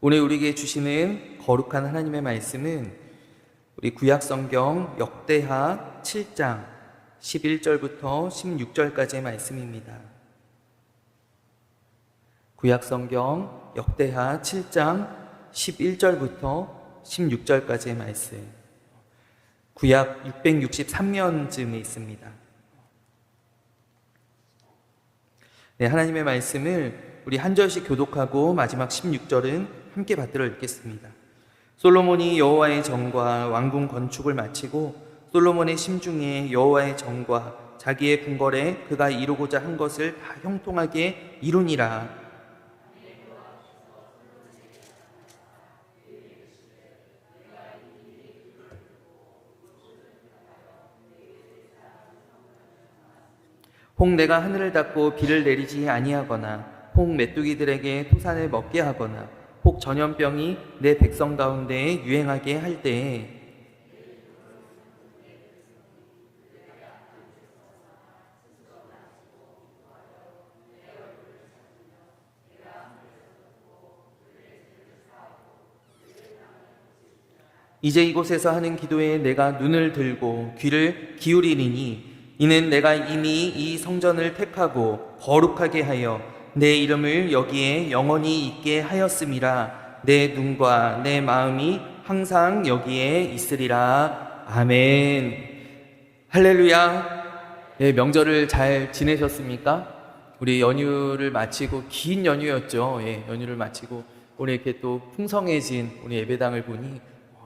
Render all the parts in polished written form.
오늘 우리에게 주시는 거룩한 하나님의 말씀은 우리 구약성경 역대하 7장 11절부터 16절까지의 말씀입니다. 구약성경 역대하 7장 11절부터 16절까지의 말씀. 구약 663년쯤에 있습니다. 네, 하나님의 말씀을 우리 한 절씩 교독하고 마지막 16절은 함께 받들어 읽겠습니다. 솔로몬이 여호와의 정과 왕궁 건축을 마치고 솔로몬의 심중에 여호와의 정과 자기의 궁궐에 그가 이루고자 한 것을 다 형통하게 이루니라. 혹 내가 하늘을 닫고 비를 내리지 아니하거나 혹 메뚜기들에게 토산을 먹게 하거나 혹 전염병이 내 백성 가운데에 유행하게 할 때에 이제 이곳에서 하는 기도에 내가 눈을 들고 귀를 기울이리니 이는 내가 이미 이 성전을 택하고 거룩하게 하여 내 이름을 여기에 영원히 있게 하였음이라. 내 눈과 내 마음이 항상 여기에 있으리라. 아멘. 할렐루야. 네, 명절을 잘 지내셨습니까? 우리 연휴를 마치고 긴 연휴였죠. 예, 연휴를 마치고 오늘 이렇게 또 풍성해진 우리 예배당을 보니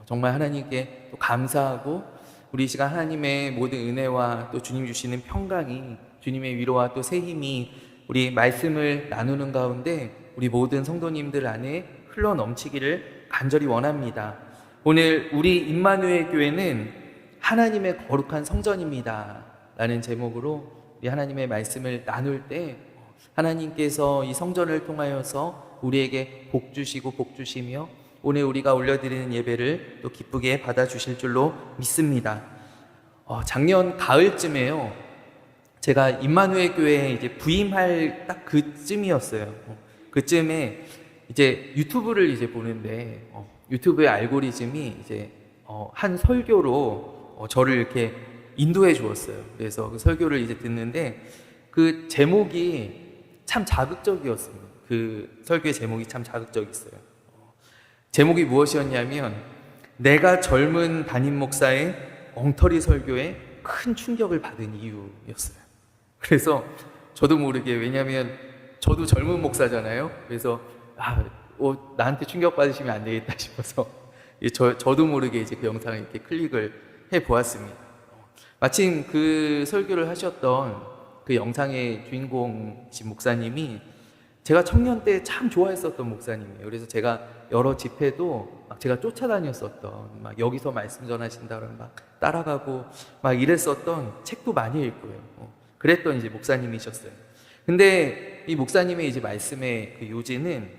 정말 하나님께 또 감사하고 우리 이 시간 하나님의 모든 은혜와 또 주님 주시는 평강이, 주님의 위로와 또 새 힘이 우리 말씀을 나누는 가운데 우리 모든 성도님들 안에 흘러 넘치기를 간절히 원합니다. 오늘 우리 임마누엘 교회는 하나님의 거룩한 성전입니다 라는 제목으로 우리 하나님의 말씀을 나눌 때 하나님께서 이 성전을 통하여서 우리에게 복 주시고 복 주시며 오늘 우리가 올려드리는 예배를 또 기쁘게 받아주실 줄로 믿습니다. 작년 가을쯤에요, 제가 임마누엘 교회에 이제 부임할 딱 그쯤이었어요. 그쯤에 이제 유튜브를 이제 보는데 유튜브의 알고리즘이 이제 한 설교로 저를 이렇게 인도해 주었어요. 그래서 그 설교를 이제 듣는데 그 제목이 참 자극적이었습니다. 그 설교의 제목이 참 자극적이었어요. 제목이 무엇이었냐면 내가 젊은 담임 목사의 엉터리 설교에 큰 충격을 받은 이유였어요. 그래서 저도 모르게, 왜냐하면 저도 젊은 목사잖아요. 그래서 나한테 충격 받으시면 안 되겠다 싶어서 저도 모르게 이제 그 영상을 이렇게 클릭을 해 보았습니다. 마침 그 설교를 하셨던 그 영상의 주인공이신 목사님이 제가 청년 때 참 좋아했었던 목사님이에요. 그래서 제가 여러 집회도 막 제가 쫓아다녔었던, 막 여기서 말씀 전하신다 그러면 막 따라가고 막 이랬었던, 책도 많이 읽고요. 그랬던 이제 목사님이셨어요. 근데 이 목사님의 이제 말씀의 그 요지는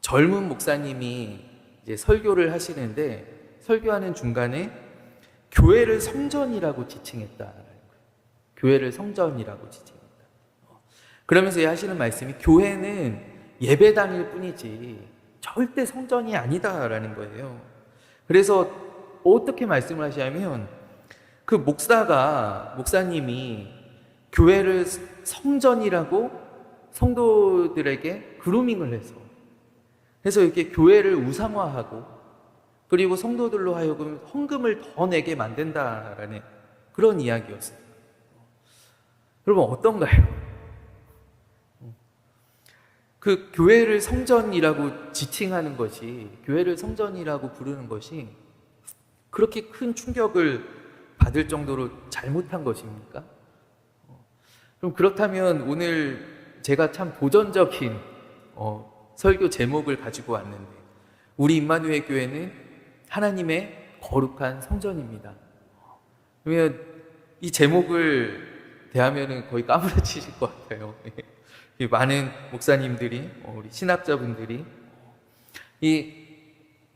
젊은 목사님이 이제 설교를 하시는데 설교하는 중간에 교회를 성전이라고 지칭했다. 교회를 성전이라고 지칭했다. 그러면서 하시는 말씀이 교회는 예배당일 뿐이지 절대 성전이 아니다라는 거예요. 그래서 어떻게 말씀을 하시냐면 그 목사님이 교회를 성전이라고 성도들에게 그루밍을 해서, 그래서 이렇게 교회를 우상화하고 그리고 성도들로 하여금 헌금을 더 내게 만든다라는 그런 이야기였어요. 여러분 어떤가요? 그 교회를 성전이라고 지칭하는 것이, 교회를 성전이라고 부르는 것이 그렇게 큰 충격을 받을 정도로 잘못한 것입니까? 그럼 그렇다면 오늘 제가 참 도전적인 설교 제목을 가지고 왔는데, 우리 임마누엘 교회는 하나님의 거룩한 성전입니다. 그러면 이 제목을 대하면 거의 까무러치실 것 같아요. 많은 목사님들이, 우리 신학자분들이 이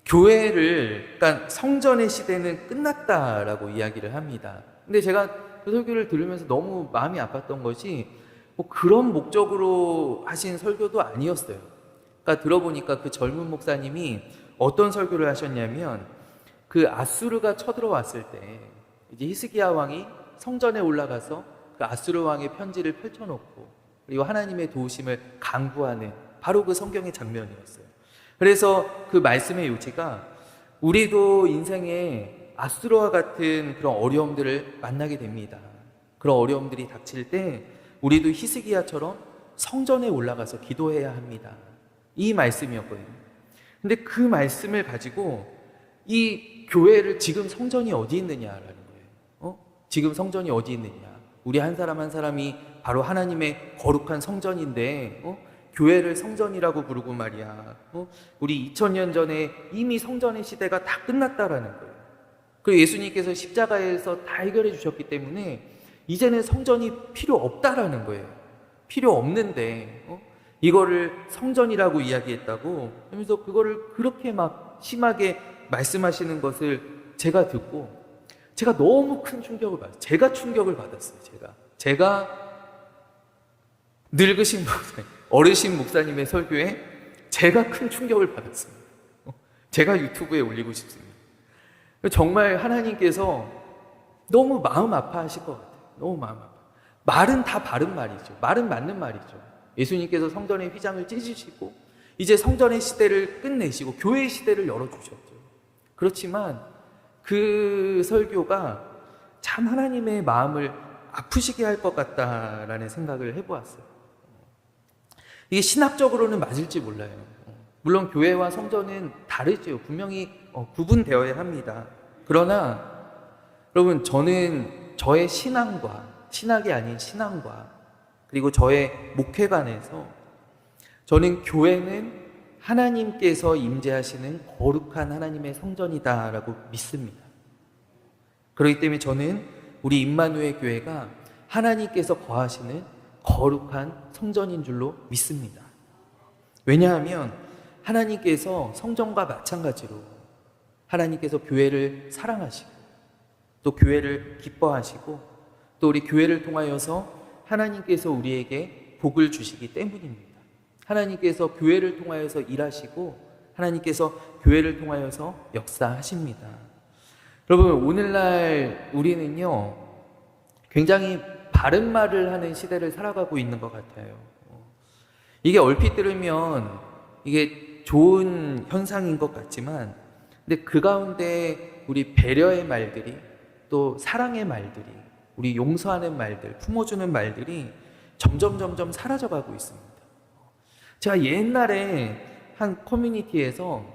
교회를, 그러니까 성전의 시대는 끝났다라고 이야기를 합니다. 근데 제가 그 설교를 들으면서 너무 마음이 아팠던 것이 그런 목적으로 하신 설교도 아니었어요. 그러니까 들어보니까 그 젊은 목사님이 어떤 설교를 하셨냐면, 그 아수르가 쳐들어왔을 때 이제 히스기야 왕이 성전에 올라가서 그 아수르 왕의 편지를 펼쳐놓고 그리고 하나님의 도우심을 간구하는 바로 그 성경의 장면이었어요. 그래서 그 말씀의 요지가, 우리도 인생에 아수르와 같은 그런 어려움들을 만나게 됩니다. 그런 어려움들이 닥칠 때 우리도 히스기야처럼 성전에 올라가서 기도해야 합니다. 이 말씀이었거든요. 근데 그 말씀을 가지고 이 교회를 지금 성전이 어디 있느냐라는 거예요. 지금 성전이 어디 있느냐. 우리 한 사람 한 사람이 바로 하나님의 거룩한 성전인데 교회를 성전이라고 부르고 말이야. 우리 2000년 전에 이미 성전의 시대가 다 끝났다라는 거예요. 그리고 예수님께서 십자가에서 다 해결해 주셨기 때문에 이제는 성전이 필요 없다라는 거예요. 필요 없는데 이거를 성전이라고 이야기했다고 하면서 그거를 그렇게 막 심하게 말씀하시는 것을 제가 듣고 제가 너무 큰 충격을 받았어요. 제가 충격을 받았어요. 제가 늙으신 목사님, 어르신 목사님의 설교에 제가 큰 충격을 받았습니다. 제가 유튜브에 올리고 싶습니다. 정말 하나님께서 너무 마음 아파하실 것 같아요. 너무 마음 아파. 말은 다 바른 말이죠. 말은 맞는 말이죠. 예수님께서 성전의 휘장을 찢으시고 이제 성전의 시대를 끝내시고 교회의 시대를 열어주셨죠. 그렇지만 그 설교가 참 하나님의 마음을 아프시게 할 것 같다라는 생각을 해보았어요. 이게 신학적으로는 맞을지 몰라요. 물론 교회와 성전은 다르죠. 분명히 구분되어야 합니다. 그러나 여러분, 저는 저의 신학이 아닌 신앙과 그리고 저의 목회관에서 저는 교회는 하나님께서 임재하시는 거룩한 하나님의 성전이다라고 믿습니다. 그렇기 때문에 저는 우리 임마누엘 교회가 하나님께서 거하시는 거룩한 성전인 줄로 믿습니다. 왜냐하면 하나님께서 성전과 마찬가지로 하나님께서 교회를 사랑하시고 또 교회를 기뻐하시고 또 우리 교회를 통하여서 하나님께서 우리에게 복을 주시기 때문입니다. 하나님께서 교회를 통하여서 일하시고 하나님께서 교회를 통하여서 역사하십니다. 여러분, 오늘날 우리는요 굉장히 바른 말을 하는 시대를 살아가고 있는 것 같아요. 이게 얼핏 들으면 이게 좋은 현상인 것 같지만 근데 그 가운데 우리 배려의 말들이 또 사랑의 말들이 우리 용서하는 말들, 품어주는 말들이 점점 사라져가고 있습니다. 제가 옛날에 한 커뮤니티에서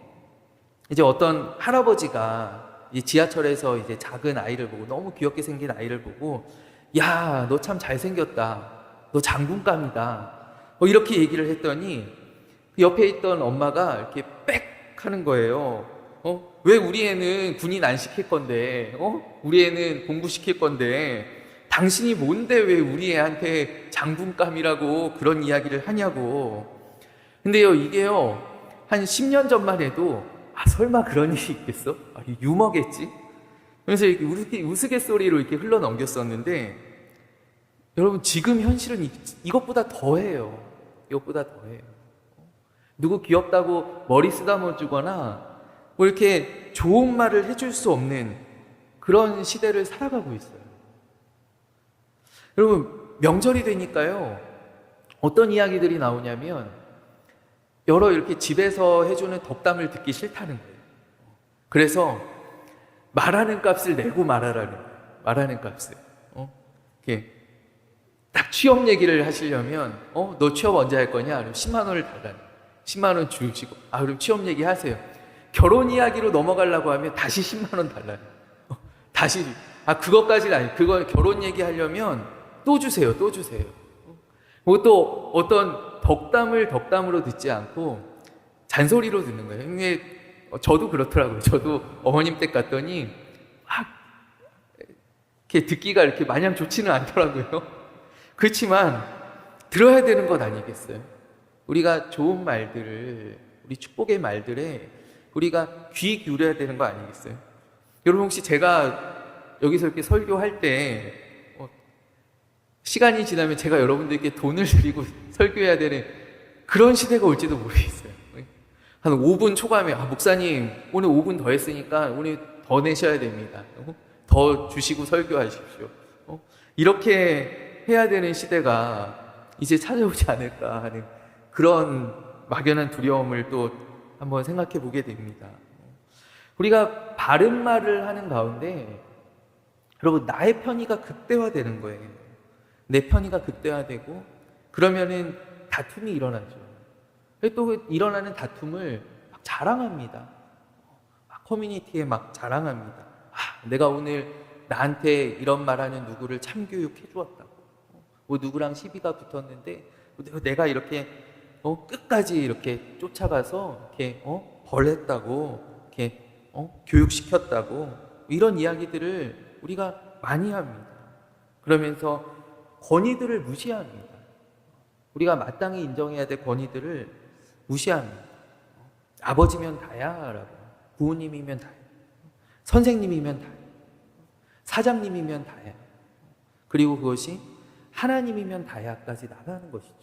이제 어떤 할아버지가 이제 지하철에서 이제 작은 아이를 보고 너무 귀엽게 생긴 아이를 보고 야, 너 참 잘생겼다. 너 장군감이다. 이렇게 얘기를 했더니 옆에 있던 엄마가 이렇게 빽 하는 거예요. 왜 우리 애는 군인 안 시킬 건데, 우리 애는 공부시킬 건데, 당신이 뭔데 왜 우리 애한테 장군감이라고 그런 이야기를 하냐고. 근데요, 이게요, 한 10년 전만 해도, 설마 그런 일이 있겠어? 유머겠지? 그래서 이렇게 우스갯소리로 이렇게 흘러 넘겼었는데, 여러분, 지금 현실은 이것보다 더해요. 이것보다 더해요. 누구 귀엽다고 머리 쓰다듬어 주거나, 뭐 이렇게 좋은 말을 해줄 수 없는 그런 시대를 살아가고 있어요. 여러분, 명절이 되니까요, 어떤 이야기들이 나오냐면, 여러 이렇게 집에서 해주는 덕담을 듣기 싫다는 거예요. 그래서 말하는 값을 내고 말하라는 거예요. 말하는 값을. 이렇게 딱 취업 얘기를 하시려면, 너 취업 언제 할 거냐? 그럼 10만 원을 달라는 거예요. 10만 원 주시고, 그럼 취업 얘기 하세요. 결혼 이야기로 넘어가려고 하면 다시 10만 원 달라요. 다시, 그것까지는 아니에요. 그거 결혼 얘기 하려면 또 주세요. 또 주세요. 또 어떤 덕담으로 듣지 않고 잔소리로 듣는 거예요. 이게 저도 그렇더라고요. 저도 어머님 댁 갔더니 막 이렇게 듣기가 이렇게 마냥 좋지는 않더라고요. 그렇지만 들어야 되는 것 아니겠어요? 우리가 좋은 말들을, 우리 축복의 말들에 우리가 귀 기울여야 되는 거 아니겠어요? 여러분, 혹시 제가 여기서 이렇게 설교할 때 시간이 지나면 제가 여러분들께 돈을 드리고 설교해야 되는 그런 시대가 올지도 모르겠어요. 한 5분 초과하면 목사님 오늘 5분 더 했으니까 오늘 더 내셔야 됩니다. 더 주시고 설교하십시오. 이렇게 해야 되는 시대가 이제 찾아오지 않을까 하는 그런 막연한 두려움을 또 한번 생각해 보게 됩니다. 우리가 바른 말을 하는 가운데 여러분 나의 편의가 극대화되는 거예요. 내 편의가 극대화되고 그러면은 다툼이 일어나죠. 또 일어나는 다툼을 막 자랑합니다. 커뮤니티에 막 자랑합니다. 내가 오늘 나한테 이런 말하는 누구를 참교육해 주었다고. 뭐 누구랑 시비가 붙었는데 내가 이렇게 끝까지 이렇게 쫓아가서 이렇게 벌했다고, 이렇게 교육시켰다고 이런 이야기들을 우리가 많이 합니다. 그러면서 권위들을 무시합니다. 우리가 마땅히 인정해야 될 권위들을 무시합니다. 아버지면 다야 라고, 부모님이면 다야, 선생님이면 다야, 사장님이면 다야, 그리고 그것이 하나님이면 다야까지 나가는 것이죠.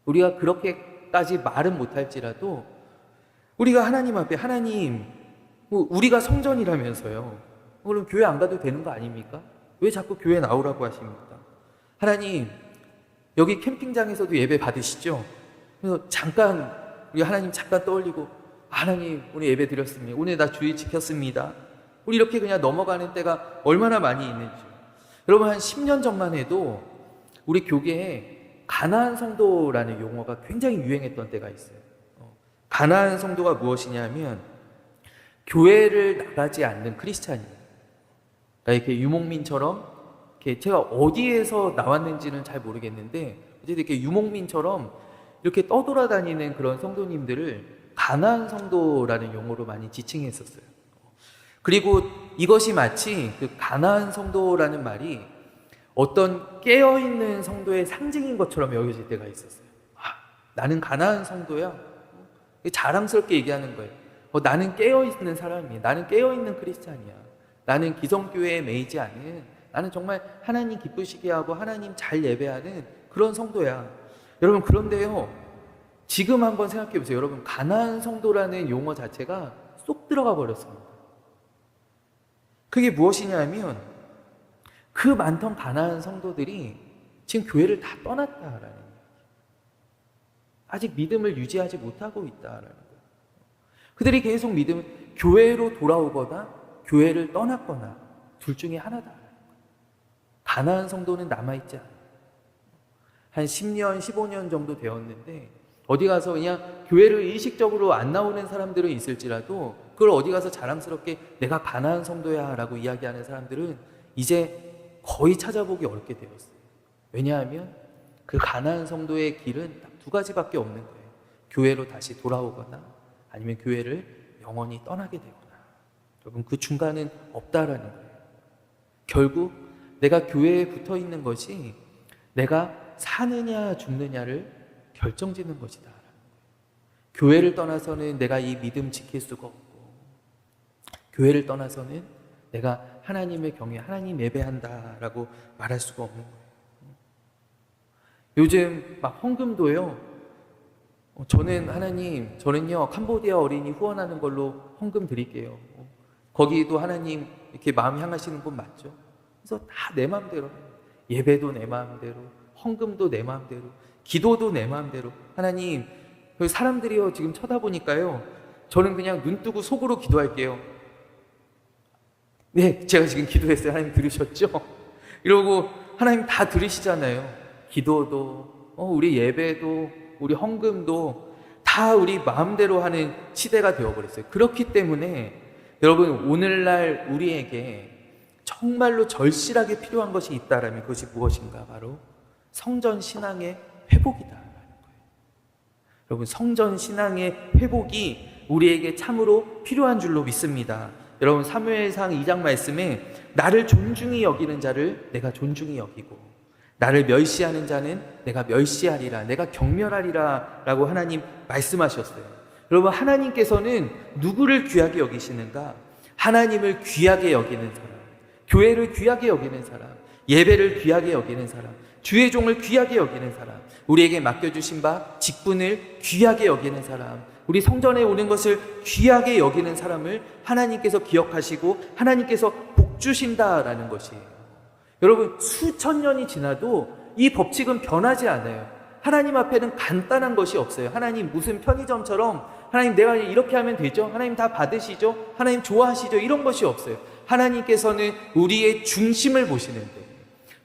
우리가 그렇게까지 말은 못할지라도 우리가 하나님 앞에 하나님, 우리가 성전이라면서요. 그럼 교회 안 가도 되는 거 아닙니까? 왜 자꾸 교회 나오라고 하십니까? 하나님, 여기 캠핑장에서도 예배 받으시죠? 그래서 잠깐 우리 하나님 잠깐 떠올리고 하나님 오늘 예배 드렸습니다. 오늘 나 주일 지켰습니다. 우리 이렇게 그냥 넘어가는 때가 얼마나 많이 있는지. 여러분 한 10년 전만 해도 우리 교계에 가나안 성도라는 용어가 굉장히 유행했던 때가 있어요. 가나안 성도가 무엇이냐면 교회를 나가지 않는 크리스찬이에요. 그러니까 이렇게 유목민처럼 이렇게 제가 어디에서 나왔는지는 잘 모르겠는데 어쨌든 이렇게 유목민처럼 이렇게 떠돌아다니는 그런 성도님들을 가나안 성도라는 용어로 많이 지칭했었어요. 그리고 이것이 마치 그 가나안 성도라는 말이 어떤 깨어있는 성도의 상징인 것처럼 여겨질 때가 있었어요. 나는 가나안 성도야. 자랑스럽게 얘기하는 거예요. 나는 깨어있는 사람이야. 나는 깨어있는 크리스찬이야. 나는 기성교회에 매이지 않은, 나는 정말 하나님 기쁘시게 하고 하나님 잘 예배하는 그런 성도야. 여러분 그런데요, 지금 한번 생각해 보세요. 여러분 가나안 성도라는 용어 자체가 쏙 들어가 버렸습니다. 그게 무엇이냐면 그 많던 가나안 성도들이 지금 교회를 다 떠났다라는 거예요. 아직 믿음을 유지하지 못하고 있다라는 거예요. 그들이 계속 교회로 돌아오거나 교회를 떠났거나 둘 중에 하나다. 가나안 성도는 남아있지 않아요. 한 10년, 15년 정도 되었는데 어디 가서 그냥 교회를 의식적으로 안 나오는 사람들은 있을지라도 그걸 어디 가서 자랑스럽게 내가 가나안 성도야 라고 이야기하는 사람들은 이제 거의 찾아보기 어렵게 되었어요. 왜냐하면 그 가나안 성도의 길은 딱 두 가지밖에 없는 거예요. 교회로 다시 돌아오거나 아니면 교회를 영원히 떠나게 되거나. 여러분 그 중간은 없다라는 거예요. 결국 내가 교회에 붙어 있는 것이 내가 사느냐 죽느냐를 결정짓는 것이다. 교회를 떠나서는 내가 이 믿음 지킬 수가 없고, 교회를 떠나서는 내가 하나님의 경외, 하나님 예배한다라고 말할 수가 없는 거예요. 요즘 막 헌금도요, 저는요 캄보디아 어린이 후원하는 걸로 헌금 드릴게요. 거기도 하나님 이렇게 마음 향하시는 분 맞죠? 그래서 다 내 마음대로, 예배도 내 마음대로, 헌금도 내 마음대로, 기도도 내 마음대로. 하나님, 사람들이요 지금 쳐다보니까요 저는 그냥 눈 뜨고 속으로 기도할게요. 네, 제가 지금 기도했어요. 하나님 들으셨죠? 이러고 하나님 다 들으시잖아요. 기도도, 우리 예배도, 우리 헌금도 다 우리 마음대로 하는 시대가 되어버렸어요. 그렇기 때문에 여러분 오늘날 우리에게 정말로 절실하게 필요한 것이 있다라면 그것이 무엇인가? 바로 성전 신앙의 회복이다라는 거예요. 여러분 성전 신앙의 회복이 우리에게 참으로 필요한 줄로 믿습니다. 여러분 사무엘상 2장 말씀에 나를 존중히 여기는 자를 내가 존중히 여기고 나를 멸시하는 자는 내가 멸시하리라, 내가 경멸하리라 라고 하나님 말씀하셨어요. 여러분 하나님께서는 누구를 귀하게 여기시는가? 하나님을 귀하게 여기는 사람, 교회를 귀하게 여기는 사람, 예배를 귀하게 여기는 사람, 주의 종을 귀하게 여기는 사람, 우리에게 맡겨주신 바 직분을 귀하게 여기는 사람, 우리 성전에 오는 것을 귀하게 여기는 사람을 하나님께서 기억하시고 하나님께서 복 주신다라는 것이에요. 여러분, 수천 년이 지나도 이 법칙은 변하지 않아요. 하나님 앞에는 간단한 것이 없어요. 하나님 무슨 편의점처럼 하나님 내가 이렇게 하면 되죠? 하나님 다 받으시죠? 하나님 좋아하시죠? 이런 것이 없어요. 하나님께서는 우리의 중심을 보시는데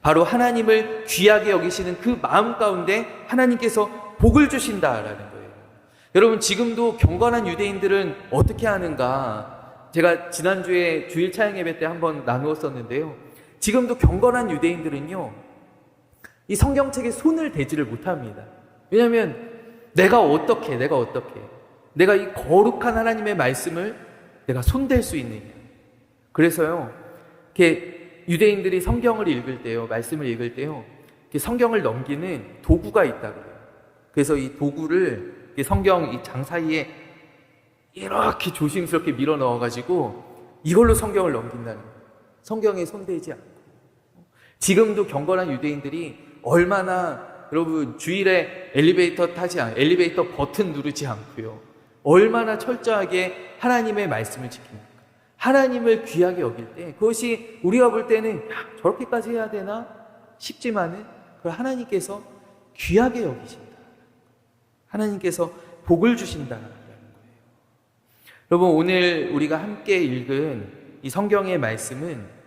바로 하나님을 귀하게 여기시는 그 마음 가운데 하나님께서 복을 주신다라는 거예요. 여러분, 지금도 경건한 유대인들은 어떻게 하는가? 제가 지난주에 주일 차영 예배 때 한번 나누었었는데요. 지금도 경건한 유대인들은요, 이 성경책에 손을 대지를 못합니다. 왜냐하면 내가 이 거룩한 하나님의 말씀을 내가 손댈 수 있느냐. 그래서요, 이렇게 유대인들이 성경을 읽을 때요, 말씀을 읽을 때요, 성경을 넘기는 도구가 있다 그래요. 그래서 이 도구를 성경 이 장 사이에 이렇게 조심스럽게 밀어 넣어가지고 이걸로 성경을 넘긴다는 거예요. 성경에 손대지 않고. 지금도 경건한 유대인들이 얼마나, 여러분, 주일에 엘리베이터 버튼 누르지 않고요, 얼마나 철저하게 하나님의 말씀을 지킵니까? 하나님을 귀하게 여길 때 그것이 우리가 볼 때는 저렇게까지 해야 되나 싶지만은 그걸 하나님께서 귀하게 여기신다. 하나님께서 복을 주신다라는 거예요. 여러분, 오늘 우리가 함께 읽은 이 성경의 말씀은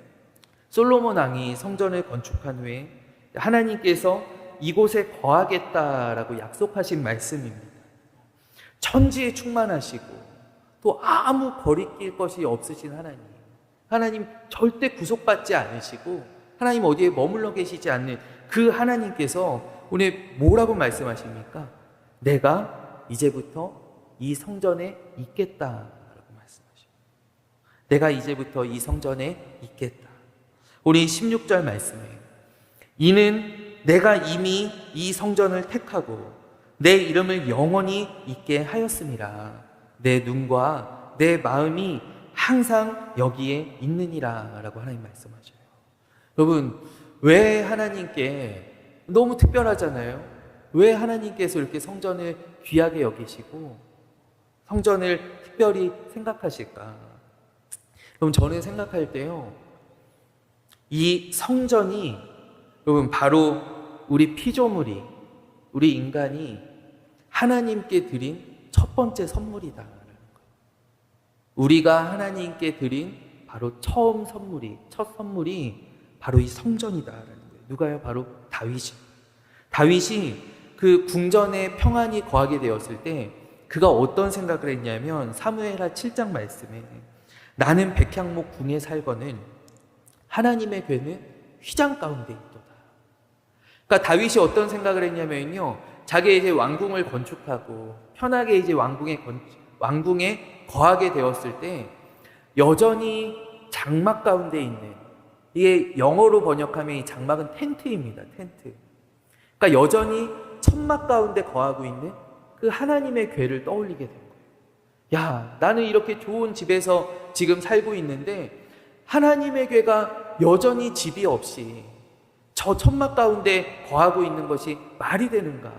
솔로몬 왕이 성전을 건축한 후에 하나님께서 이곳에 거하겠다라고 약속하신 말씀입니다. 천지에 충만하시고 또 아무 거리낄 것이 없으신 하나님 절대 구속받지 않으시고 하나님 어디에 머물러 계시지 않는 그 하나님께서 오늘 뭐라고 말씀하십니까? 내가 이제부터 이 성전에 있겠다라고 말씀하십니다. 내가 이제부터 이 성전에 있겠다. 우리 16절 말씀에 이는 내가 이미 이 성전을 택하고 내 이름을 영원히 있게 하였음이라. 내 눈과 내 마음이 항상 여기에 있느니라 라고 하나님 말씀하셔요. 여러분, 왜 하나님께 너무 특별하잖아요. 왜 하나님께서 이렇게 성전을 귀하게 여기시고 성전을 특별히 생각하실까? 여러분, 저는 생각할 때요, 이 성전이 여러분 바로 우리 피조물이, 우리 인간이 하나님께 드린 첫 번째 선물이다라는 거예요. 우리가 하나님께 드린 바로 첫 선물이 바로 이 성전이다라는 거예요. 누가요? 바로 다윗이 그 궁전에 평안히 거하게 되었을 때 그가 어떤 생각을 했냐면 사무엘하 7장 말씀에 나는 백향목 궁에 살거는 하나님의 궤는 휘장 가운데 있도다. 그러니까 다윗이 어떤 생각을 했냐면요, 자기 이제 왕궁을 건축하고 편하게 이제 왕궁에 거하게 되었을 때 여전히 장막 가운데 있는, 이게 영어로 번역하면 이 장막은 텐트입니다. 텐트. 그러니까 여전히 천막 가운데 거하고 있는 그 하나님의 궤를 떠올리게 된 거예요. 야, 나는 이렇게 좋은 집에서 지금 살고 있는데 하나님의 궤가 여전히 집이 없이 저 천막 가운데 거하고 있는 것이 말이 되는가.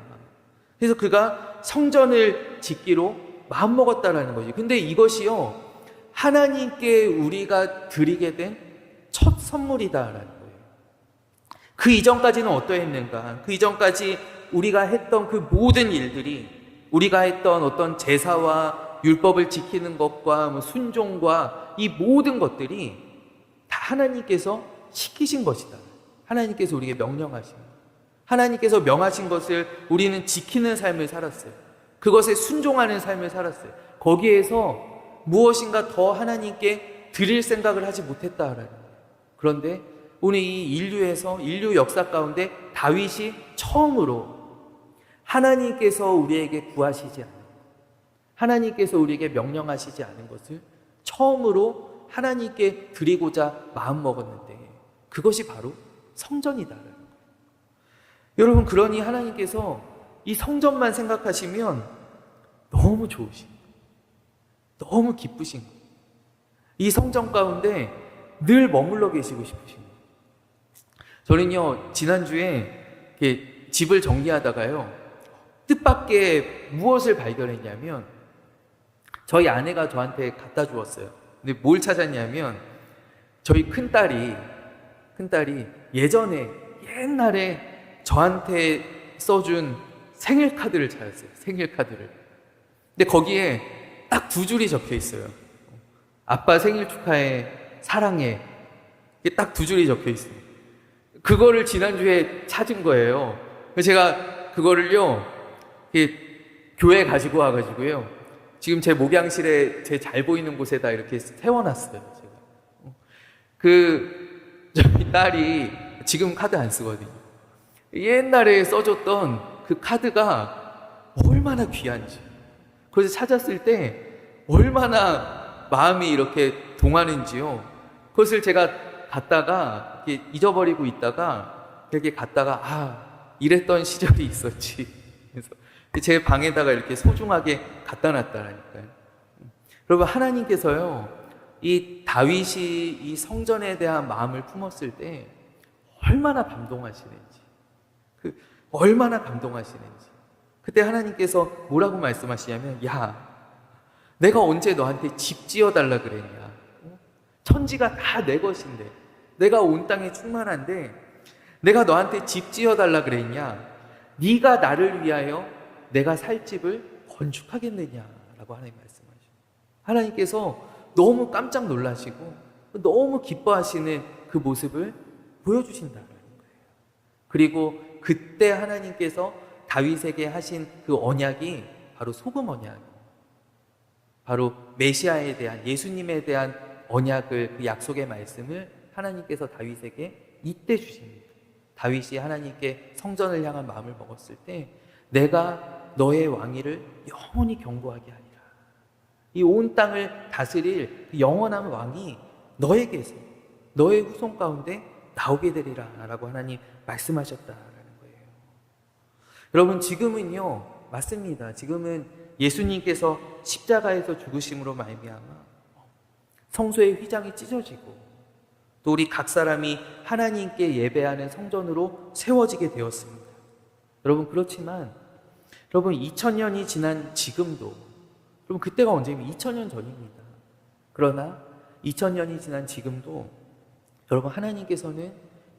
그래서 그가 성전을 짓기로 마음먹었다라는 거지. 근데 이것이요, 하나님께 우리가 드리게 된 첫 선물이다라는 거예요. 그 이전까지는 어떠했는가? 그 이전까지 우리가 했던 그 모든 일들이, 우리가 했던 어떤 제사와 율법을 지키는 것과 순종과 이 모든 것들이 다 하나님께서 시키신 것이다. 하나님께서 우리에게 명령하신, 하나님께서 명하신 것을 우리는 지키는 삶을 살았어요. 그것에 순종하는 삶을 살았어요. 거기에서 무엇인가 더 하나님께 드릴 생각을 하지 못했다라는 거예요. 그런데 오늘 이 인류 역사 가운데 다윗이 처음으로 하나님께서 우리에게 구하시지 않은, 하나님께서 우리에게 명령하시지 않은 것을 처음으로 하나님께 드리고자 마음먹었는데 그것이 바로 성전이다라는 거예요. 여러분, 그러니 하나님께서 이 성전만 생각하시면 너무 좋으신, 너무 기쁘신 거예요. 이 성전 가운데 늘 머물러 계시고 싶으신 거예요. 저는요, 지난주에 이렇게 집을 정리하다가요, 뜻밖의 무엇을 발견했냐면 저희 아내가 저한테 갖다 주었어요. 근데 뭘 찾았냐면 저희 큰딸이 예전에 옛날에 저한테 써준 생일 카드를 찾았어요. 생일 카드를. 근데 거기에 딱 두 줄이 적혀 있어요. 아빠 생일 축하해, 사랑해. 이게 딱 두 줄이 적혀 있어요. 그거를 지난주에 찾은 거예요. 그래서 제가 그거를요, 교회 가지고 와가지고요, 지금 제 목양실에 제 잘 보이는 곳에다 이렇게 세워놨어요. 제가. 저희 딸이 지금 카드 안 쓰거든요. 옛날에 써줬던 그 카드가 얼마나 귀한지. 그래서 찾았을 때 얼마나 마음이 이렇게 동하는지요. 그것을 제가 갖다가 이렇게 잊어버리고 있다가 이렇게 갖다가 이랬던 시절이 있었지. 그래서 제 방에다가 이렇게 소중하게 갖다 놨다라니까요. 여러분, 하나님께서요, 이 다윗이 이 성전에 대한 마음을 품었을 때 얼마나 감동하시는지, 얼마나 감동하시는지. 그때 하나님께서 뭐라고 말씀하시냐면, 야, 내가 언제 너한테 집 지어달라 그랬냐? 천지가 다 내 것인데, 내가 온 땅에 충만한데 내가 너한테 집 지어달라 그랬냐? 네가 나를 위하여 내가 살 집을 건축하겠느냐라고 하나님 말씀하시죠. 하나님께서 너무 깜짝 놀라시고 너무 기뻐하시는 그 모습을 보여주신다는 거예요. 그리고 그때 하나님께서 다윗에게 하신 그 언약이 바로 소금 언약, 바로 메시아에 대한, 예수님에 대한 언약을, 그 약속의 말씀을 하나님께서 다윗에게 이때 주십니다. 다윗이 하나님께 성전을 향한 마음을 먹었을 때, 내가 너의 왕위를 영원히 경고하게 하리라. 이 온 땅을 다스릴 그 영원한 왕이 너에게서, 너의 후손 가운데 나오게 되리라 라고 하나님 말씀하셨다라는 거예요. 여러분, 지금은요, 맞습니다. 지금은 예수님께서 십자가에서 죽으심으로 말미암아 성소의 휘장이 찢어지고 또 우리 각 사람이 하나님께 예배하는 성전으로 세워지게 되었습니다. 여러분, 그렇지만 여러분, 2000년이 지난 지금도, 여러분, 그때가 언제입니까? 2000년 전입니다. 그러나 2000년이 지난 지금도 여러분, 하나님께서는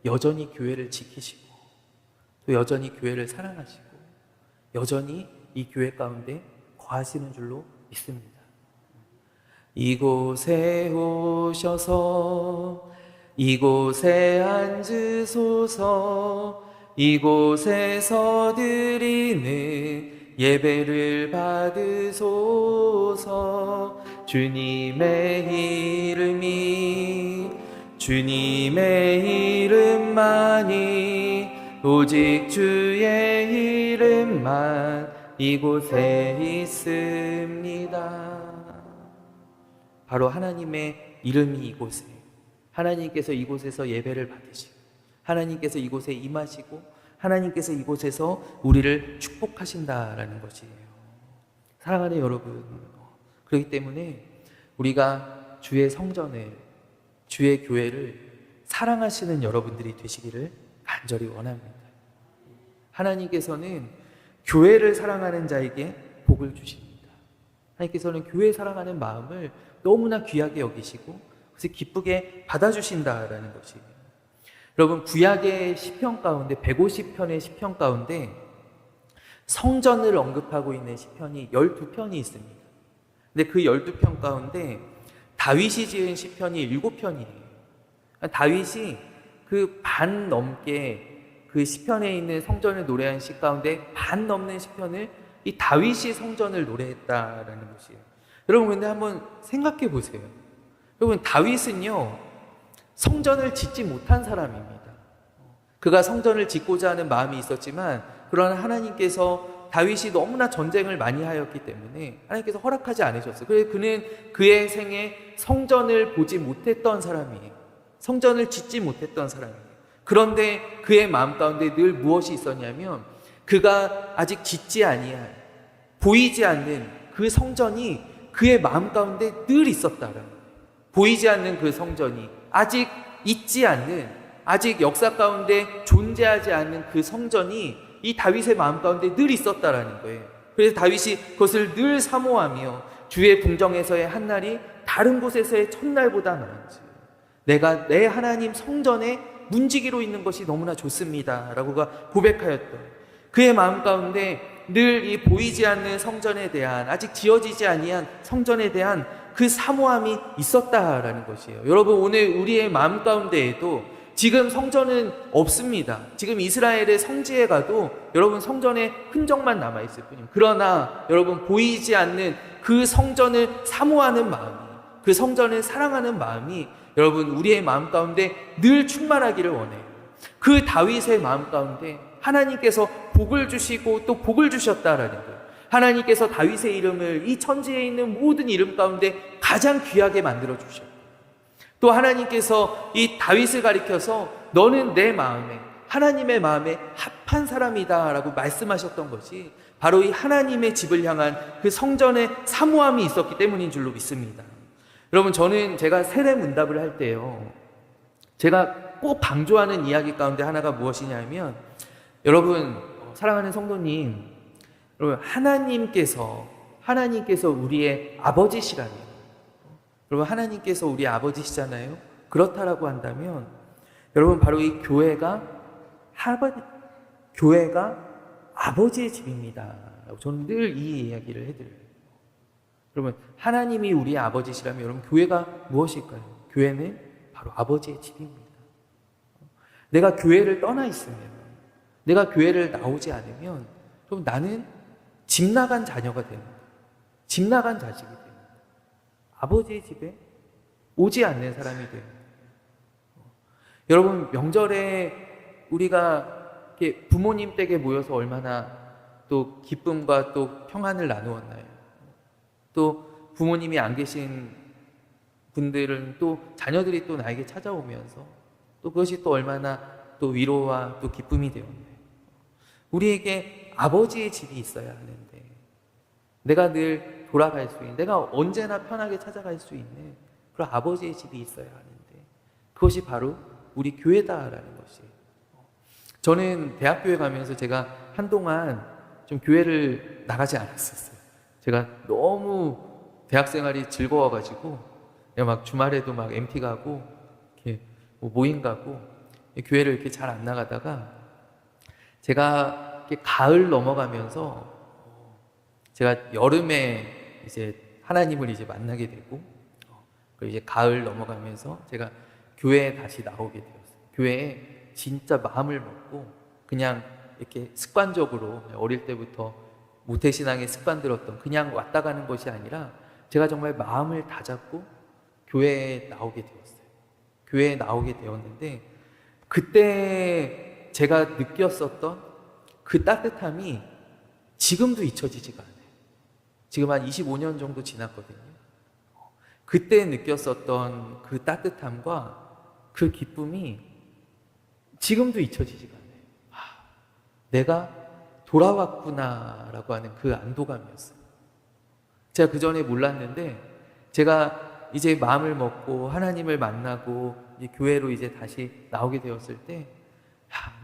여전히 교회를 지키시고 또 여전히 교회를 사랑하시고 여전히 이 교회 가운데 거하시는 줄로 믿습니다. 이곳에 오셔서 이곳에 앉으소서, 이곳에서 드리는 예배를 받으소서. 주님의 이름만이, 오직 주의 이름만 이곳에 있습니다. 바로 하나님의 이름이 이곳에, 하나님께서 이곳에서 예배를 받으시고 하나님께서 이곳에 임하시고 하나님께서 이곳에서 우리를 축복하신다라는 것이에요. 사랑하는 여러분, 그렇기 때문에 우리가 주의 성전을, 주의 교회를 사랑하시는 여러분들이 되시기를 간절히 원합니다. 하나님께서는 교회를 사랑하는 자에게 복을 주십니다. 하나님께서는 교회 사랑하는 마음을 너무나 귀하게 여기시고 그래서 기쁘게 받아주신다라는 것이에요. 여러분, 구약의 시편 가운데 150편의 시편 가운데 성전을 언급하고 있는 시편이 12편이 있습니다. 근데 그 12편 가운데 다윗이 지은 시편이 7편이에요. 다윗이 그 반 넘게 그 시편에 있는 성전을 노래한 시 가운데 반 넘는 시편을 이 다윗이 성전을 노래했다라는 것이에요. 여러분, 근데 한번 생각해 보세요. 여러분, 다윗은요, 성전을 짓지 못한 사람입니다. 그가 성전을 짓고자 하는 마음이 있었지만 그러나 하나님께서, 다윗이 너무나 전쟁을 많이 하였기 때문에 하나님께서 허락하지 않으셨어요. 그래서 그는 그의 생에 성전을 보지 못했던 사람이에요. 성전을 짓지 못했던 사람이에요. 그런데 그의 마음 가운데 늘 무엇이 있었냐면, 그가 아직 짓지 아니한, 보이지 않는 그 성전이 그의 마음 가운데 늘 있었다라는 거예요. 보이지 않는 그 성전이, 아직 있지 않는, 아직 역사 가운데 존재하지 않는 그 성전이 이 다윗의 마음 가운데 늘 있었다라는 거예요. 그래서 다윗이 그것을 늘 사모하며 주의 궁정에서의 한 날이 다른 곳에서의 첫날보다 나은지, 내가 내 하나님 성전에 문지기로 있는 것이 너무나 좋습니다 라고가 고백하였던 그의 마음 가운데 늘 이 보이지 않는 성전에 대한, 아직 지어지지 아니한 성전에 대한 그 사모함이 있었다라는 것이에요. 여러분, 오늘 우리의 마음 가운데에도 지금 성전은 없습니다. 지금 이스라엘의 성지에 가도 여러분 성전의 흔적만 남아있을 뿐입니다. 그러나 여러분, 보이지 않는 그 성전을 사모하는 마음이, 그 성전을 사랑하는 마음이 여러분 우리의 마음 가운데 늘 충만하기를 원해요. 그 다윗의 마음 가운데 하나님께서 복을 주시고 또 복을 주셨다라는 거예요. 하나님께서 다윗의 이름을 이 천지에 있는 모든 이름 가운데 가장 귀하게 만들어 주셨고, 또 하나님께서 이 다윗을 가리켜서 너는 내 마음에, 하나님의 마음에 합한 사람이다 라고 말씀하셨던 것이 바로 이 하나님의 집을 향한 그 성전의 사모함이 있었기 때문인 줄로 믿습니다. 여러분, 저는 제가 세례문답을 할 때요, 제가 꼭 강조하는 이야기 가운데 하나가 무엇이냐면, 여러분, 사랑하는 성도님, 여러분, 하나님께서 우리의 아버지시라면, 여러분, 하나님께서 우리 아버지시잖아요. 그렇다라고 한다면 여러분, 바로 이 교회가 아버지의 집입니다. 저는 늘 이 이야기를 해드려요. 여러분, 하나님이 우리의 아버지시라면 여러분, 교회가 무엇일까요? 교회는 바로 아버지의 집입니다. 내가 교회를 떠나 있으면, 내가 교회를 나오지 않으면 그럼 나는 집 나간 자녀가 됩니다. 집 나간 자식이 됩니다. 아버지의 집에 오지 않는 사람이 됩니다. 여러분, 명절에 우리가 이렇게 부모님 댁에 모여서 얼마나 또 기쁨과 또 평안을 나누었나요? 또 부모님이 안 계신 분들은 또 자녀들이 또 나에게 찾아오면서 또 그것이 또 얼마나 또 위로와 또 기쁨이 되었나요? 우리에게 아버지의 집이 있어야 하는데, 내가 늘 돌아갈 수 있는, 내가 언제나 편하게 찾아갈 수 있는 그런 아버지의 집이 있어야 하는데, 그것이 바로 우리 교회다라는 것이에요. 저는 대학교에 가면서 제가 한동안 좀 교회를 나가지 않았었어요. 제가 너무 대학생활이 즐거워가지고 막 주말에도 막 MT 가고 이렇게 뭐 모임 가고 교회를 이렇게 잘 안 나가다가, 제가 이렇게 가을 넘어가면서 제가 여름에 이제 하나님을 이제 만나게 되고, 그리고 이제 가을 넘어가면서 제가 교회에 다시 나오게 되었어요. 교회에 진짜 마음을 먹고 그냥 이렇게 습관적으로 어릴 때부터 모태신앙에 습관 들었던 그냥 왔다 가는 것이 아니라 제가 정말 마음을 다잡고 교회에 나오게 되었어요. 교회에 나오게 되었는데, 그때 제가 느꼈었던 그 따뜻함이 지금도 잊혀지지가 않아요. 지금 한 25년 정도 지났거든요. 그때 느꼈었던 그 따뜻함과 그 기쁨이 지금도 잊혀지지가 않아요. 내가 돌아왔구나라고 하는 그 안도감이었어요. 제가 그 전에 몰랐는데, 제가 이제 마음을 먹고 하나님을 만나고 이제 교회로 이제 다시 나오게 되었을 때,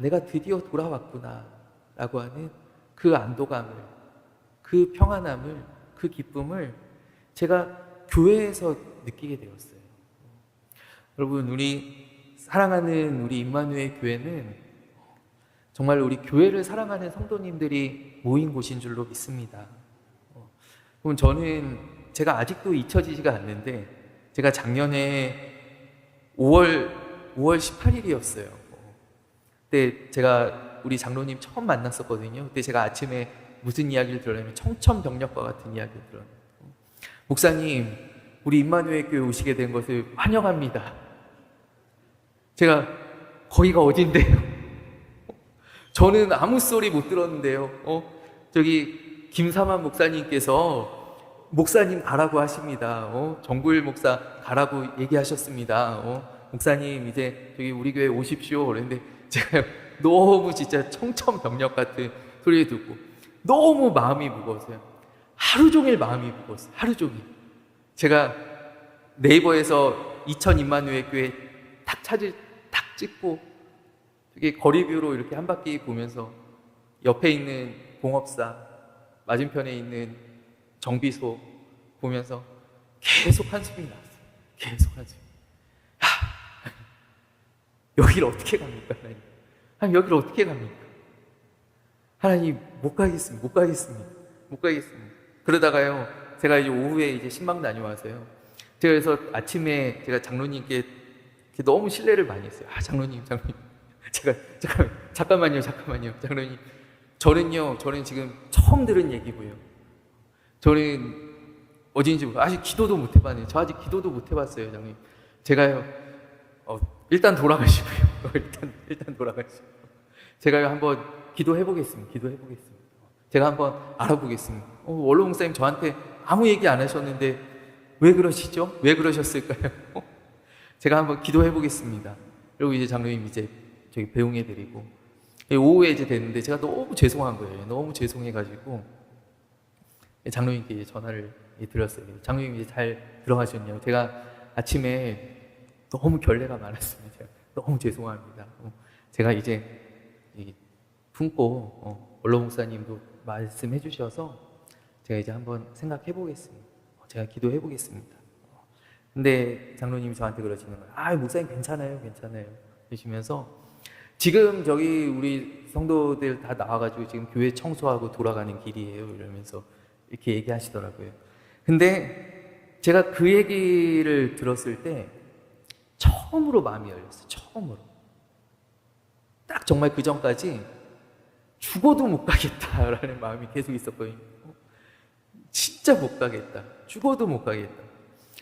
내가 드디어 돌아왔구나라고 하는 그 안도감을, 그 평안함을, 그 기쁨을 제가 교회에서 느끼게 되었어요. 여러분, 우리 사랑하는 우리 임마누엘 교회는 정말 우리 교회를 사랑하는 성도님들이 모인 곳인 줄로 믿습니다. 그럼 저는 제가 아직도 잊혀지지가 않는데, 제가 작년에 5월 18일이었어요. 그때 제가 우리 장로님 처음 만났었거든요. 그때 제가 아침에 무슨 이야기를 들었냐면 청천벽력과 같은 이야기를 들었는데, 목사님, 우리 임마누엘 교회 오시게 된 것을 환영합니다. 제가 거기가 어딘데요? 저는 아무 소리 못 들었는데요. 저기 김사만 목사님께서 목사님 가라고 하십니다. 정구일 목사 가라고 얘기하셨습니다. 목사님 이제 저기 우리 교회 오십시오. 그랬는데 제가 너무 진짜 청천벽력 같은 소리 듣고 너무 마음이 무거웠어요. 하루 종일 마음이 무거웠어요. 하루 종일. 제가 네이버에서 이천 임마누엘 교회 탁 찍고 이게 거리뷰로 이렇게 한 바퀴 보면서 옆에 있는 공업사, 맞은편에 있는 정비소 보면서 계속 한숨이 나왔어요. 계속 한숨. 여기를 어떻게 갑니까, 하나님? 하나님, 여기를 어떻게 갑니까? 하나님, 못 가겠습니다. 못 가겠습니다. 못 가겠습니다. 그러다가요, 제가 이제 오후에 이제 신방 다녀와서요. 제가 그래서 아침에 제가 장로님께 너무 신뢰를 많이 했어요. 장로님. 제가, 잠깐만요. 장로님. 저는 지금 처음 들은 얘기고요. 저는 어딘지 아직 기도도 못 해봤네요. 저 아직 기도도 못 해봤어요, 장로님. 제가요, 일단 돌아가시고요. 일단 돌아가시고. 제가요, 한번 기도해보겠습니다. 제가 한번 알아보겠습니다. 원로 목사님 저한테 아무 얘기 안 하셨는데 왜 그러시죠? 왜 그러셨을까요? 제가 한번 기도해보겠습니다. 그리고 이제 장로님 이제 저기 배웅해드리고 오후에 이제 됐는데 제가 너무 죄송한 거예요. 너무 죄송해가지고 장로님께 이제 전화를 드렸어요. 장로님 이제 잘 들어가셨냐고. 제가 아침에 너무 결례가 많았습니다. 너무 죄송합니다. 제가 이제 품고 원로 목사님도 말씀해 주셔서 제가 이제 한번 생각해 보겠습니다. 제가 기도해 보겠습니다. 근데 장로님이 저한테 그러시는 거예요. 목사님 괜찮아요. 그러시면서 지금 저기 우리 성도들 다 나와가지고 지금 교회 청소하고 돌아가는 길이에요. 이러면서 이렇게 얘기하시더라고요. 근데 제가 그 얘기를 들었을 때 처음으로 마음이 열렸어요. 처음으로. 딱 정말 그 전까지 죽어도 못 가겠다라는 마음이 계속 있었거든요. 진짜 못 가겠다. 죽어도 못 가겠다.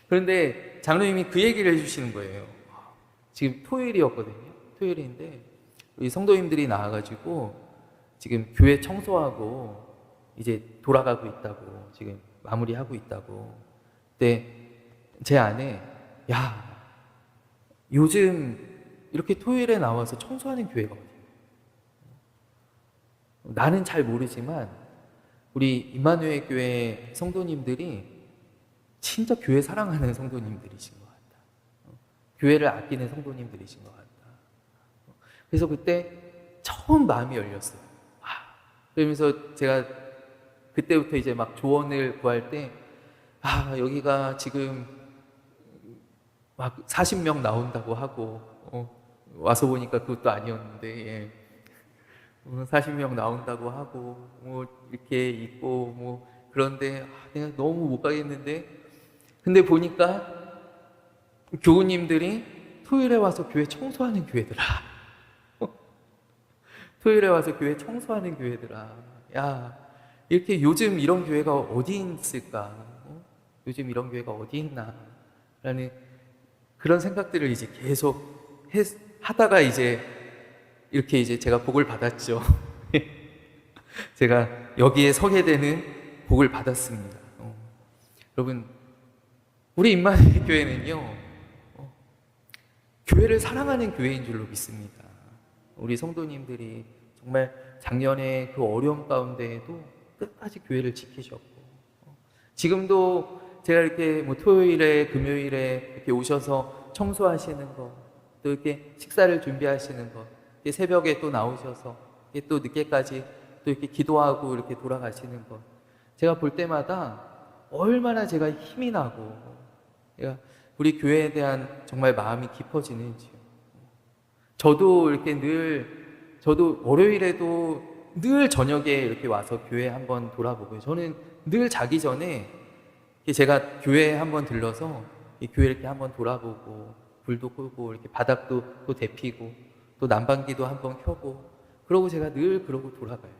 그런데 장로님이 그 얘기를 해주시는 거예요. 지금 토요일이었거든요. 토요일인데 우리 성도님들이 나와가지고 지금 교회 청소하고 이제 돌아가고 있다고, 지금 마무리하고 있다고. 근데 제 안에 요즘 이렇게 토요일에 나와서 청소하는 교회가 어디예요? 나는 잘 모르지만 우리 임마누엘 교회 성도님들이 진짜 교회 사랑하는 성도님들이신 것 같다. 교회를 아끼는 성도님들이신 것 같다. 그래서 그때 처음 마음이 열렸어요. 그러면서 제가 그때부터 이제 막 조언을 구할 때 여기가 지금 막 40명 나온다고 하고 와서 보니까 그것도 아니었는데 40명 나온다고 하고 이렇게 있고 그런데 내가 너무 못 가겠는데, 근데 보니까 교우님들이 토요일에 와서 교회 청소하는 교회들아. 토요일에 와서 교회 청소하는 교회들아. 이렇게 요즘 이런 교회가 어디 있을까? 요즘 이런 교회가 어디 있나? 라는 그런 생각들을 이제 계속 하다가 이제 이렇게 이제 제가 복을 받았죠. 제가 여기에 서게 되는 복을 받았습니다. 여러분, 우리 임마누엘 교회는요, 교회를 사랑하는 교회인 줄로 믿습니다. 우리 성도님들이 정말 작년에 그 어려움 가운데에도 끝까지 교회를 지키셨고, 지금도 제가 이렇게 토요일에, 금요일에 이렇게 오셔서 청소하시는 거, 또 이렇게 식사를 준비하시는 거, 새벽에 또 나오셔서 또 늦게까지 또 이렇게 기도하고 이렇게 돌아가시는 것, 제가 볼 때마다 얼마나 제가 힘이 나고 우리 교회에 대한 정말 마음이 깊어지는지요. 저도 이렇게 저도 월요일에도 늘 저녁에 이렇게 와서 교회 한번 돌아보고요. 저는 늘 자기 전에 제가 교회에 한번 들러서 이 교회 이렇게 한번 돌아보고 불도 끄고 이렇게 바닥도 또 데피고 또 난방기도 한번 켜고, 그러고 제가 늘 그러고 돌아가요.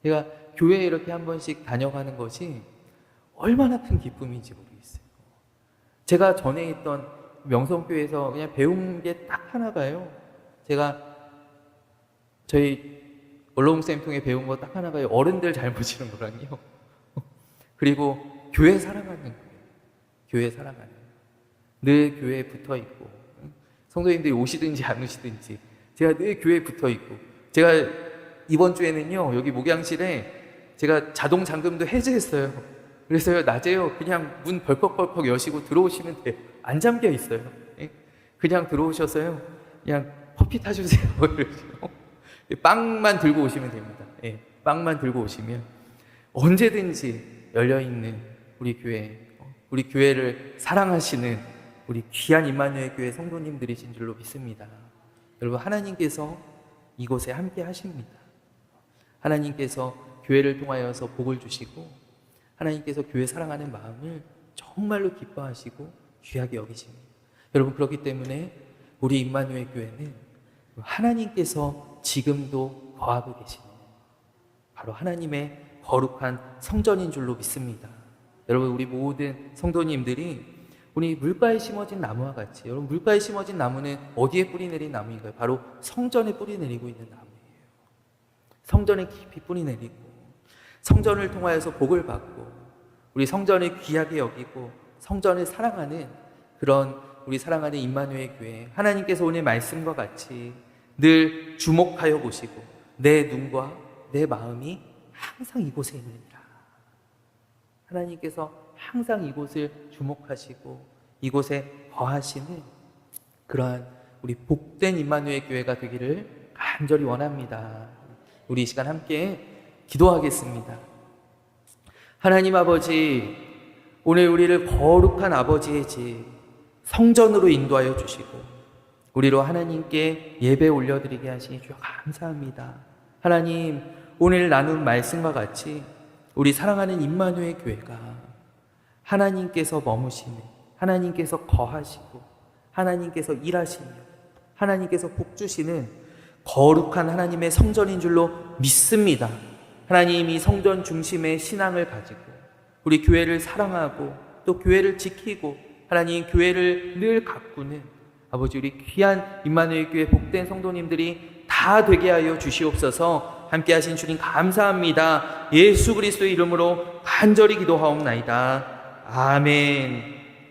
제가 교회에 이렇게 한 번씩 다녀가는 것이 얼마나 큰 기쁨인지 모르겠어요. 제가 전에 있던 명성교회에서 그냥 배운 게 딱 하나가요. 제가 저희 원로 목사님 통해 배운 거 딱 하나가요. 어른들 잘 모시는 거랑요. 그리고 교회 사랑하는 거예요. 교회 사랑하는. 늘 교회에 붙어 있고, 성도님들이 오시든지 안 오시든지 제가 늘 교회에 붙어 있고, 제가 이번 주에는요, 여기 목양실에 제가 자동 잠금도 해제했어요. 그래서요, 낮에요, 그냥 문 벌컥벌컥 여시고 들어오시면 돼요. 안 잠겨 있어요. 그냥 들어오셔서요, 그냥 커피 타주세요. 빵만 들고 오시면 됩니다. 빵만 들고 오시면 언제든지 열려있는 우리 교회 우리 교회를 사랑하시는 우리 귀한 임마누엘 교회 성도님들이신 줄로 믿습니다. 여러분, 하나님께서 이곳에 함께 하십니다. 하나님께서 교회를 통하여서 복을 주시고 하나님께서 교회 사랑하는 마음을 정말로 기뻐하시고 귀하게 여기십니다. 여러분, 그렇기 때문에 우리 임마누엘 교회는 하나님께서 지금도 거하고 계시는 바로 하나님의 거룩한 성전인 줄로 믿습니다. 여러분, 우리 모든 성도님들이 우리 물가에 심어진 나무와 같이, 여러분, 물가에 심어진 나무는 어디에 뿌리 내린 나무인가요? 바로 성전에 뿌리 내리고 있는 나무예요. 성전에 깊이 뿌리 내리고 성전을 통하여서 복을 받고 우리 성전을 귀하게 여기고 성전을 사랑하는 그런 우리 사랑하는 임마누엘 교회, 하나님께서 오늘 말씀과 같이 늘 주목하여 보시고 내 눈과 내 마음이 항상 이곳에 있느니라. 하나님께서 항상 이곳을 주목하시고 이곳에 거하시는 그러한 우리 복된 임마누엘 교회가 되기를 간절히 원합니다. 우리 이 시간 함께 기도하겠습니다. 하나님 아버지, 오늘 우리를 거룩한 아버지의 집 성전으로 인도하여 주시고 우리로 하나님께 예배 올려드리게 하시니 주여 감사합니다. 하나님, 오늘 나눈 말씀과 같이 우리 사랑하는 임마누엘 교회가 하나님께서 머무시는, 하나님께서 거하시고 하나님께서 일하시며 하나님께서 복주시는 거룩한 하나님의 성전인 줄로 믿습니다. 하나님이 성전 중심의 신앙을 가지고 우리 교회를 사랑하고 또 교회를 지키고 하나님 교회를 늘 가꾸는 아버지, 우리 귀한 임마누엘 교회 복된 성도님들이 다 되게 하여 주시옵소서. 함께 하신 주님 감사합니다. 예수 그리스도의 이름으로 간절히 기도하옵나이다. 아멘.